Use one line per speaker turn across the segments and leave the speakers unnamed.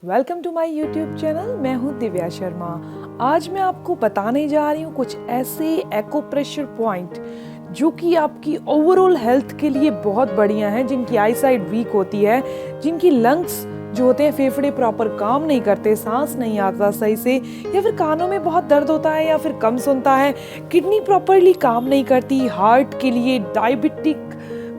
Welcome to my YouTube channel. मैं हूँ दिव्या शर्मा। आज मैं आपको बताने जा रही हूँ कुछ ऐसे एक्यूप्रेशर पॉइंट जो कि आपकी ओवरऑल हेल्थ के लिए बहुत बढ़िया हैं, जिनकी आई साइड वीक होती है, जिनकी लंग्स जो होते हैं, फेफड़े प्रॉपर काम नहीं करते, सांस नहीं आता सही से, या फिर कानों में बहुत दर्द होता है या फिर कम सुनता है, किडनी प्रॉपरली काम नहीं करती, हार्ट के लिए, डायबिटिक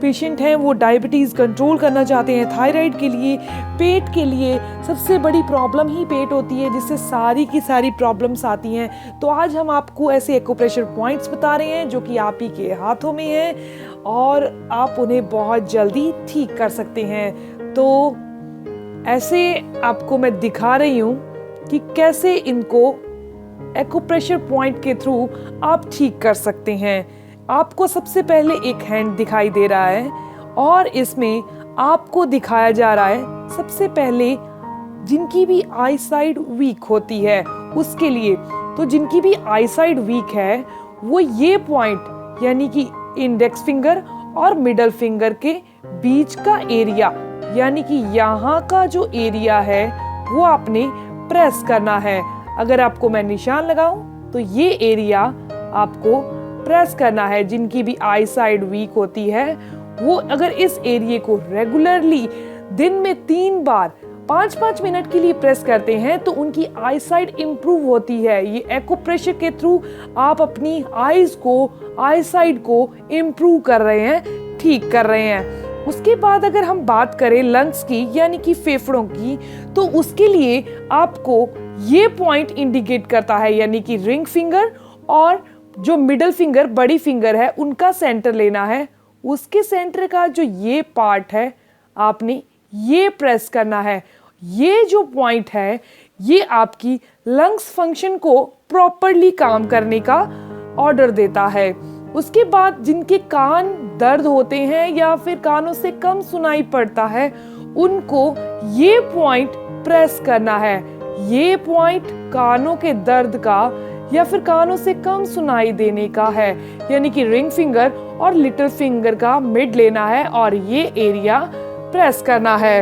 पेशेंट हैं वो डायबिटीज़ कंट्रोल करना चाहते हैं, थायराइड के लिए, पेट के लिए सबसे बड़ी प्रॉब्लम ही पेट होती है, जिससे सारी की सारी प्रॉब्लम्स आती हैं। तो आज हम आपको ऐसे एक्यूप्रेशर पॉइंट्स बता रहे हैं जो कि आप ही के हाथों में हैं और आप उन्हें बहुत जल्दी ठीक कर सकते हैं। तो ऐसे आपको मैं दिखा रही हूँ कि कैसे इनको एक्यूप्रेशर पॉइंट के थ्रू आप ठीक कर सकते हैं। आपको सबसे पहले एक हैंड दिखाई दे रहा है और इसमें आपको दिखाया जा रहा है सबसे पहले जिनकी भी आई साइड वीक होती है उसके लिए। तो जिनकी भी आई साइड वीक है वो ये पॉइंट यानी कि इंडेक्स फिंगर और मिडल फिंगर के बीच का एरिया, यानी कि यहाँ का जो एरिया है वो आपने प्रेस करना है। अगर आपको मैं निशान लगाऊं तो ये एरिया आपको प्रेस करना है। जिनकी भी आई साइड वीक होती है वो अगर इस एरिया को रेगुलरली दिन में 3 बार 5-5 मिनट के लिए प्रेस करते हैं तो उनकी आई साइड इंप्रूव होती है। ये एक्यूप्रेशर के थ्रू आप अपनी आईज को, आई साइड को इंप्रूव कर रहे हैं, ठीक कर रहे हैं। उसके बाद अगर हम बात करें लंग्स की यानी कि फेफड़ों की, तो उसके लिए आपको ये पॉइंट इंडिकेट करता है, यानी कि रिंग फिंगर और जो मिडल फिंगर, बड़ी फिंगर है, उनका सेंटर लेना है। उसके सेंटर का जो ये पार्ट है आपने ये प्रेस करना है। ये जो पॉइंट है ये आपकी लंग्स फंक्शन को प्रॉपरली काम करने का ऑर्डर देता है। उसके बाद जिनके कान दर्द होते हैं या फिर कानों से कम सुनाई पड़ता है उनको ये पॉइंट प्रेस करना है। ये पॉइंट कानों के दर्द का या फिर कानों से कम सुनाई देने का है, यानी कि रिंग फिंगर और लिटिल फिंगर का मिड लेना है और ये एरिया प्रेस करना है।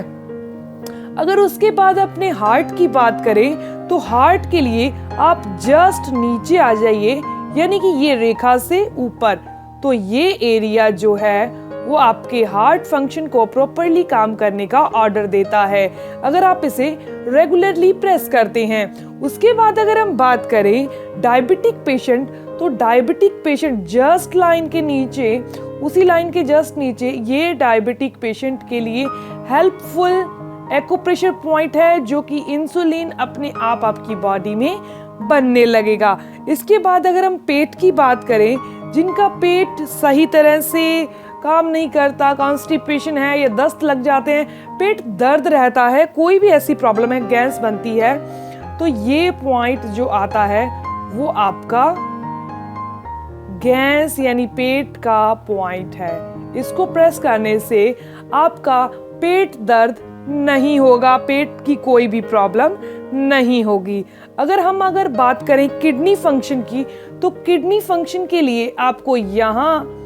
अगर उसके बाद अपने हार्ट की बात करें तो हार्ट के लिए आप जस्ट नीचे आ जाइए, यानी कि ये रेखा से ऊपर। तो ये एरिया जो है वो आपके हार्ट फंक्शन को प्रॉपरली काम करने का ऑर्डर देता है अगर आप इसे रेगुलरली प्रेस करते हैं। उसके बाद अगर हम बात करें डायबिटिक पेशेंट, तो डायबिटिक पेशेंट जस्ट लाइन के नीचे, उसी लाइन के जस्ट नीचे ये डायबिटिक पेशेंट के लिए हेल्पफुल एक्यूप्रेशर पॉइंट है जो कि इंसुलिन अपने आप आपकी बॉडी में बनने लगेगा। इसके बाद अगर हम पेट की बात करें, जिनका पेट सही तरह से काम नहीं करता, कॉन्स्टिपेशन है या दस्त लग जाते हैं, पेट दर्द रहता है, कोई भी ऐसी प्रॉब्लम है, गैस बनती है, तो ये पॉइंट जो आता है वो आपका गैस यानी पेट का पॉइंट है। इसको प्रेस करने से आपका पेट दर्द नहीं होगा, पेट की कोई भी प्रॉब्लम नहीं होगी। अगर बात करें किडनी फंक्शन की, तो किडनी फंक्शन के लिए आपको यहाँ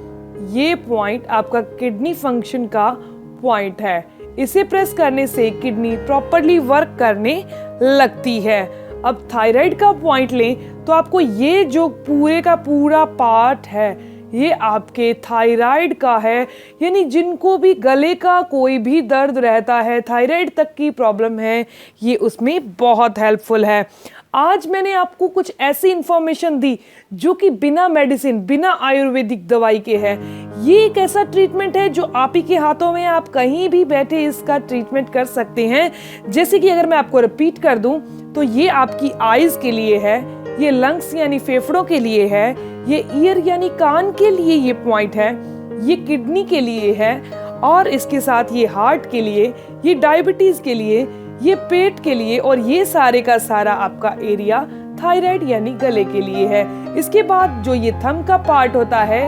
ये पॉइंट आपका किडनी फंक्शन का पॉइंट है। इसे प्रेस करने से किडनी प्रॉपरली वर्क करने लगती है। अब थायराइड का पॉइंट लें तो आपको ये जो पूरे का पूरा पार्ट है ये आपके थायराइड का है, यानी जिनको भी गले का कोई भी दर्द रहता है, थायराइड तक की प्रॉब्लम है, ये उसमें बहुत हेल्पफुल है। आज मैंने आपको कुछ ऐसी इंफॉर्मेशन दी जो कि बिना मेडिसिन, बिना आयुर्वेदिक दवाई के है। ये एक ऐसा ट्रीटमेंट है जो आप ही के हाथों में, आप कहीं भी बैठे इसका ट्रीटमेंट कर सकते हैं। जैसे कि अगर मैं आपको रिपीट कर दूं तो ये आपकी आईज के लिए है, ये लंग्स यानी फेफड़ों के लिए है, ये ईयर यानी कान के लिए ये पॉइंट है, ये किडनी के लिए है और इसके साथ ये हार्ट के लिए, ये डायबिटीज के लिए, ये पेट के लिए और ये सारे का सारा आपका एरिया थायराइड यानी गले के लिए है। इसके बाद जो ये थंब का पार्ट होता है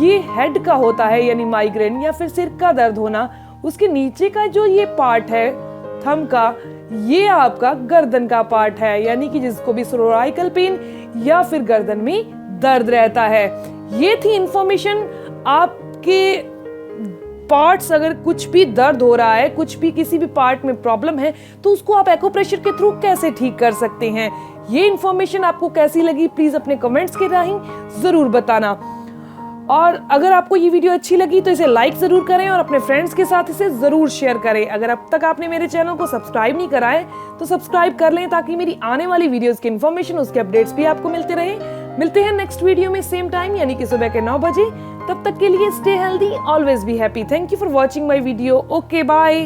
ये हेड का होता है, यानी माइग्रेन या फिर सिर का दर्द होना। उसके नीचे का जो ये पार्ट है थंब का, ये आपका गर्दन का पार्ट है, यानी कि जिसको भी सर्वाइकल पेन या फिर गर्दन में दर्द रहता है। ये थी इंफॉर्मेशन आपके पार्ट्स अगर कुछ भी दर्द हो रहा है, कुछ भी किसी भी पार्ट में प्रॉब्लम है, तो उसको आप एक्यूप्रेशर के थ्रू कैसे ठीक कर सकते हैं। ये इन्फॉर्मेशन आपको कैसी लगी प्लीज अपने कमेंट्स के राਹੀਂ जरूर बताना। और अगर आपको ये वीडियो अच्छी लगी तो इसे लाइक जरूर करें और अपने फ्रेंड्स के साथ इसे जरूर शेयर करें। अगर अब तक आपने मेरे चैनल को सब्सक्राइब नहीं करा है तो सब्सक्राइब कर लें ताकि मेरी आने वाली वीडियोस की इन्फॉर्मेशन, उसके अपडेट्स भी आपको मिलते रहें। मिलते हैं नेक्स्ट वीडियो में सेम टाइम यानी कि सुबह के 9 बजे। तब तक के लिए stay healthy, always be happy. Thank you for watching my video. Okay bye.